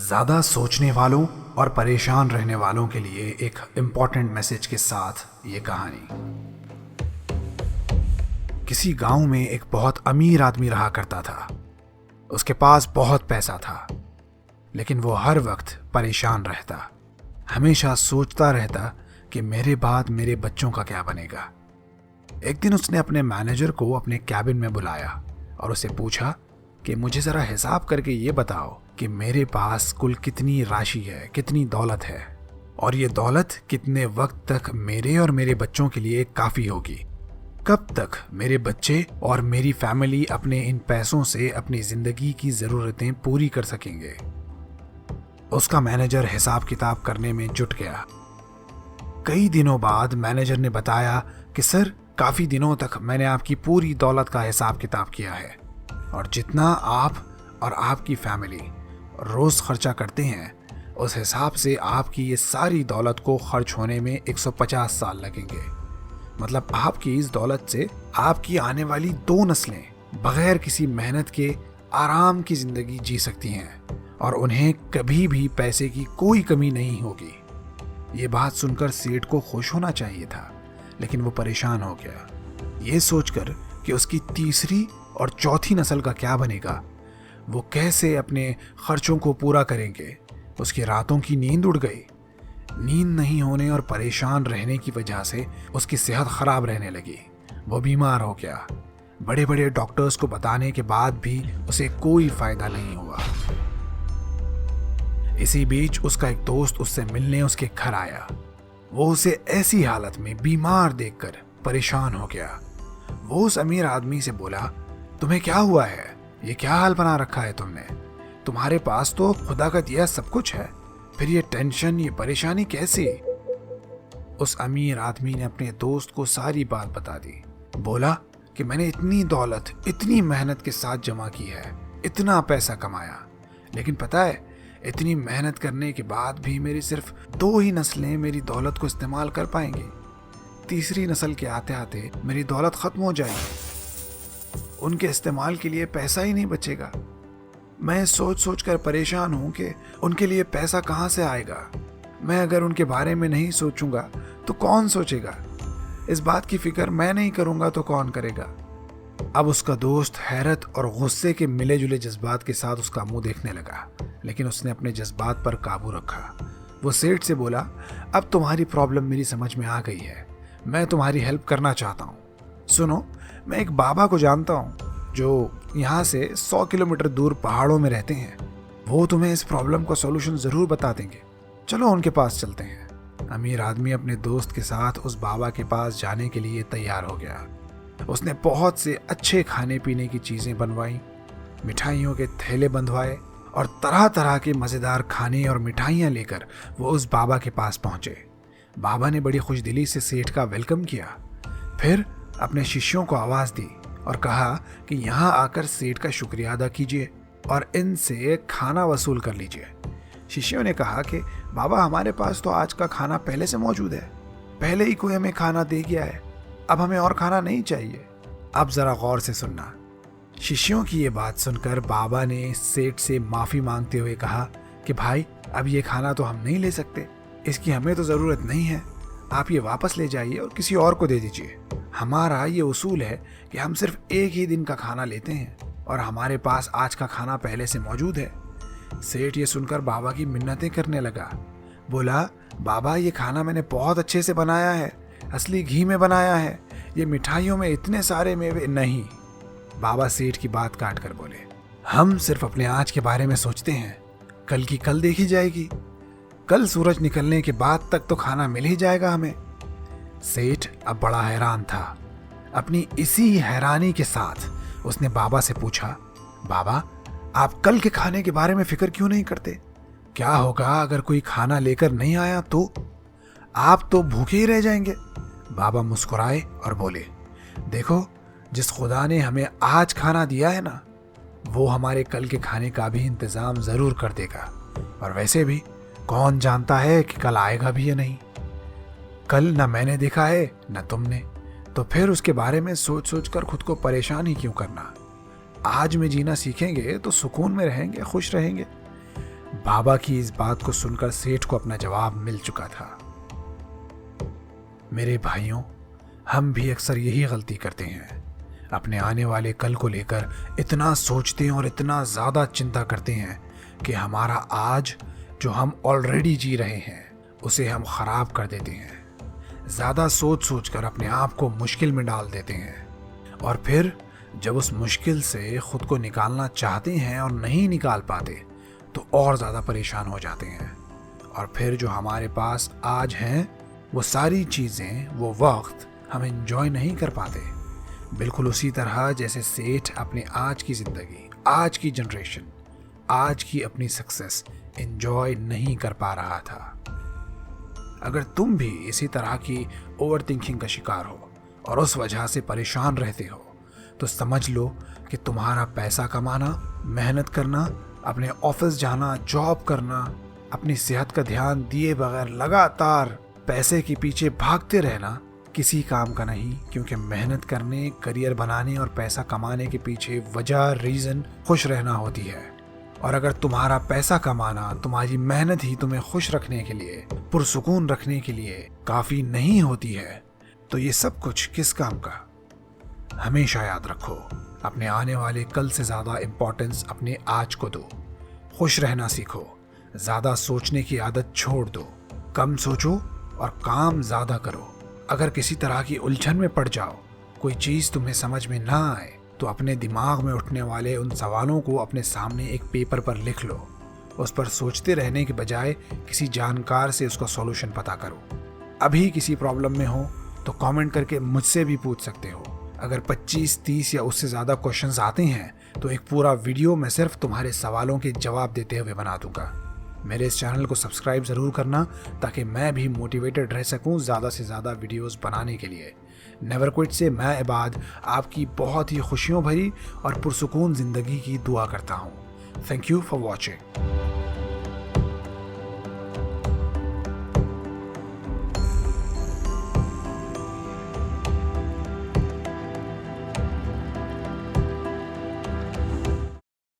ज़्यादा सोचने वालों और परेशान रहने वालों के लिए एक इम्पॉर्टेंट मैसेज के साथ ये कहानी। किसी गांव में एक बहुत अमीर आदमी रहा करता था। उसके पास बहुत पैसा था, लेकिन वो हर वक्त परेशान रहता। हमेशा सोचता रहता कि मेरे बाद मेरे बच्चों का क्या बनेगा। एक दिन उसने अपने मैनेजर को अपने कैबिन में बुलाया और उसे पूछा कि मुझे ज़रा हिसाब करके ये बताओ कि मेरे पास कुल कितनी राशि है, कितनी दौलत है, और ये दौलत कितने वक्त तक मेरे और मेरे बच्चों के लिए काफ़ी होगी। कब तक मेरे बच्चे और मेरी फैमिली अपने इन पैसों से अपनी ज़िंदगी की ज़रूरतें पूरी कर सकेंगे। उसका मैनेजर हिसाब किताब करने में जुट गया। कई दिनों बाद मैनेजर ने बताया कि सर, काफ़ी दिनों तक मैंने आपकी पूरी दौलत का हिसाब किताब किया है, और जितना आप और आपकी फैमिली रोज़ खर्चा करते हैं, उस हिसाब से आपकी ये सारी दौलत को खर्च होने में 150 साल लगेंगे। मतलब आपकी इस दौलत से आपकी आने वाली 2 नस्लें बगैर किसी मेहनत के आराम की ज़िंदगी जी सकती हैं, और उन्हें कभी भी पैसे की कोई कमी नहीं होगी। ये बात सुनकर सेठ को खुश होना चाहिए था, लेकिन वो परेशान हो गया। ये सोचकर कि उसकी तीसरी और चौथी नस्ल का क्या बनेगा, वो कैसे अपने खर्चों को पूरा करेंगे। उसकी रातों की नींद उड़ गई। नींद नहीं होने और परेशान रहने की वजह से उसकी सेहत खराब रहने लगी। वो बीमार हो गया। बड़े बड़े डॉक्टर्स को बताने के बाद भी उसे कोई फायदा नहीं हुआ। इसी बीच उसका एक दोस्त उससे मिलने उसके घर आया। वो उसे ऐसी हालत में बीमार देखकर परेशान हो गया। वो उस अमीर आदमी से बोला, तुम्हें क्या हुआ है? ये क्या हाल बना रखा है तुमने? तुम्हारे पास तो खुदा का दिया सब कुछ है, फिर ये टेंशन, ये परेशानी कैसे? उस अमीर आदमी ने अपने दोस्त को सारी बात बता दी। बोला कि मैंने इतनी दौलत इतनी मेहनत के साथ जमा की है, इतना पैसा कमाया, लेकिन पता है, इतनी मेहनत करने के बाद भी मेरी सिर्फ 2 ही नस्लें मेरी दौलत को इस्तेमाल कर पाएंगी। तीसरी नस्ल के आते आते मेरी दौलत खत्म हो जाएगी। उनके इस्तेमाल के लिए पैसा ही नहीं बचेगा। मैं सोच सोच कर परेशान हूं कि उनके लिए पैसा कहां से आएगा। मैं अगर उनके बारे में नहीं सोचूंगा तो कौन सोचेगा? इस बात की फिक्र मैं नहीं करूंगा तो कौन करेगा? अब उसका दोस्त हैरत और गुस्से के मिले जुले जज्बात के साथ उसका मुंह देखने लगा, लेकिन उसने अपने जज्बात पर काबू रखा। वो सेठ से बोला, अब तुम्हारी प्रॉब्लम मेरी समझ में आ गई है। मैं तुम्हारी हेल्प करना चाहता हूँ। सुनो, मैं एक बाबा को जानता हूँ जो यहाँ से 100 किलोमीटर दूर पहाड़ों में रहते हैं। वो तुम्हें इस प्रॉब्लम का सॉल्यूशन ज़रूर बता देंगे। चलो उनके पास चलते हैं। अमीर आदमी अपने दोस्त के साथ उस बाबा के पास जाने के लिए तैयार हो गया। उसने बहुत से अच्छे खाने पीने की चीज़ें बनवाई, मिठाइयों के थैले बंधवाए, और तरह तरह के मज़ेदार खाने और मिठाइयाँ लेकर वो उस बाबा के पास पहुँचे। बाबा ने बड़ी खुशदिली से सेठ का वेलकम किया, फिर अपने शिष्यों को आवाज़ दी और कहा कि यहाँ आकर सेठ का शुक्रिया अदा कीजिए और इनसे खाना वसूल कर लीजिए। शिष्यों ने कहा कि बाबा, हमारे पास तो आज का खाना पहले से मौजूद है, पहले ही कोई हमें खाना दे गया है, अब हमें और खाना नहीं चाहिए। अब ज़रा गौर से सुनना। शिष्यों की ये बात सुनकर बाबा ने सेठ से माफ़ी मांगते हुए कहा कि भाई, अब ये खाना तो हम नहीं ले सकते, इसकी हमें तो ज़रूरत नहीं है। आप ये वापस ले जाइए और किसी और को दे दीजिए। हमारा ये उसूल है कि हम सिर्फ एक ही दिन का खाना लेते हैं, और हमारे पास आज का खाना पहले से मौजूद है। सेठ ये सुनकर बाबा की मिन्नतें करने लगा। बोला, बाबा, ये खाना मैंने बहुत अच्छे से बनाया है, असली घी में बनाया है, ये मिठाइयों में इतने सारे मेवे नहीं। बाबा सेठ की बात काट कर बोले, हम सिर्फ अपने आज के बारे में सोचते हैं, कल की कल देखी जाएगी। कल सूरज निकलने के बाद तक तो खाना मिल ही जाएगा हमें। सेठ अब बड़ा हैरान था। अपनी इसी हैरानी के साथ उसने बाबा से पूछा, बाबा, आप कल के खाने के बारे में फिक्र क्यों नहीं करते? क्या होगा अगर कोई खाना लेकर नहीं आया तो? आप तो भूखे ही रह जाएंगे। बाबा मुस्कुराए और बोले, देखो, जिस खुदा ने हमें आज खाना दिया है ना, वो हमारे कल के खाने का भी इंतजाम जरूर कर देगा। और वैसे भी कौन जानता है कि कल आएगा भी या नहीं। कल न मैंने देखा है न तुमने, तो फिर उसके बारे में सोच सोच कर खुद को परेशान ही क्यों करना। आज में जीना सीखेंगे तो सुकून में रहेंगे, खुश रहेंगे। बाबा की इस बात को सुनकर सेठ को अपना जवाब मिल चुका था। मेरे भाइयों, हम भी अक्सर यही गलती करते हैं। अपने आने वाले कल को लेकर इतना सोचते हैं और इतना ज़्यादा चिंता करते हैं कि हमारा आज जो हम ऑलरेडी जी रहे हैं उसे हम ख़राब कर देते हैं। ज़्यादा सोच सोच कर अपने आप को मुश्किल में डाल देते हैं और फिर जब उस मुश्किल से ख़ुद को निकालना चाहते हैं और नहीं निकाल पाते तो और ज़्यादा परेशान हो जाते हैं। और फिर जो हमारे पास आज हैं वो सारी चीज़ें, वो वक्त हम एंजॉय नहीं कर पाते। बिल्कुल उसी तरह जैसे सेठ अपने आज की ज़िंदगी, आज की जनरेशन, आज की अपनी सक्सेस एंजॉय नहीं कर पा रहा था। अगर तुम भी इसी तरह की ओवर थिंकिंग का शिकार हो और उस वजह से परेशान रहते हो तो समझ लो कि तुम्हारा पैसा कमाना, मेहनत करना, अपने ऑफिस जाना, जॉब करना, अपनी सेहत का ध्यान दिए बगैर लगातार पैसे के पीछे भागते रहना किसी काम का नहीं। क्योंकि मेहनत करने, करियर बनाने और पैसा कमाने के पीछे वजह, रीज़न खुश रहना होती है। और अगर तुम्हारा पैसा कमाना, तुम्हारी मेहनत ही तुम्हें खुश रखने के लिए, पुरसुकून रखने के लिए काफ़ी नहीं होती है तो ये सब कुछ किस काम का। हमेशा याद रखो, अपने आने वाले कल से ज़्यादा इम्पोर्टेंस अपने आज को दो। खुश रहना सीखो, ज़्यादा सोचने की आदत छोड़ दो, कम सोचो और काम ज़्यादा करो। अगर किसी तरह की उलझन में पड़ जाओ, कोई चीज़ तुम्हें समझ में ना आए तो अपने दिमाग में उठने वाले उन सवालों को अपने सामने एक पेपर पर लिख लो। उस पर सोचते रहने के बजाय किसी जानकार से उसका सॉल्यूशन पता करो। अभी किसी प्रॉब्लम में हो तो कमेंट करके मुझसे भी पूछ सकते हो। अगर 25, 30 या उससे ज़्यादा क्वेश्चंस आते हैं तो एक पूरा वीडियो मैं सिर्फ तुम्हारे सवालों के जवाब देते हुए बना दूंगा। मेरे इस चैनल को सब्सक्राइब ज़रूर करना ताकि मैं भी मोटिवेटेड रह सकूं ज़्यादा से ज़्यादा वीडियोस बनाने के लिए। नेवर क्विट से मैं इबाद आपकी बहुत ही खुशियों भरी और पुरसुकून ज़िंदगी की दुआ करता हूँ। Thank you for watching.